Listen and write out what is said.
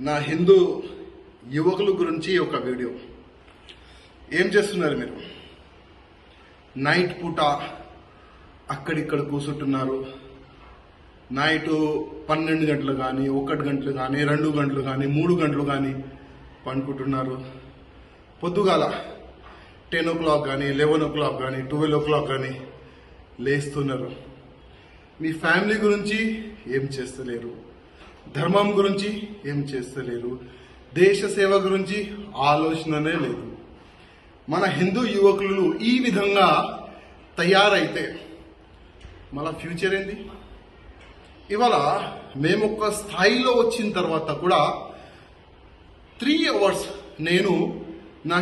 నా హిందూ యువకుల గురించి ఒక వీడియో. ఏం చేస్తున్నారు మీరు? నైట్ పూట అక్కడిక్కడ కూర్చుంటున్నారు. నైట్ 12 గంటలు కానీ 1 గంటలు కానీ 2 గంటలు కానీ 3 గంటలు కానీ పండుకుంటున్నారు. పొద్దుగాల 10 o'clock కానీ 11 o'clock కానీ 12 o'clock కానీ లేస్తున్నారు. మీ ఫ్యామిలీ గురించి ఏం చేస్తలేరు, ధర్మం గురించి ఏం చేస్తలేరు, దేశ సేవ గురించి ఆలోచననే లేదు. మన హిందూ యువకులు ఈ విధంగా తయారైతే మన ఫ్యూచర్ ఏంది? ఇవాళ మేము ఒక స్థాయిలో వచ్చిన తర్వాత కూడా 3 hours నేను నా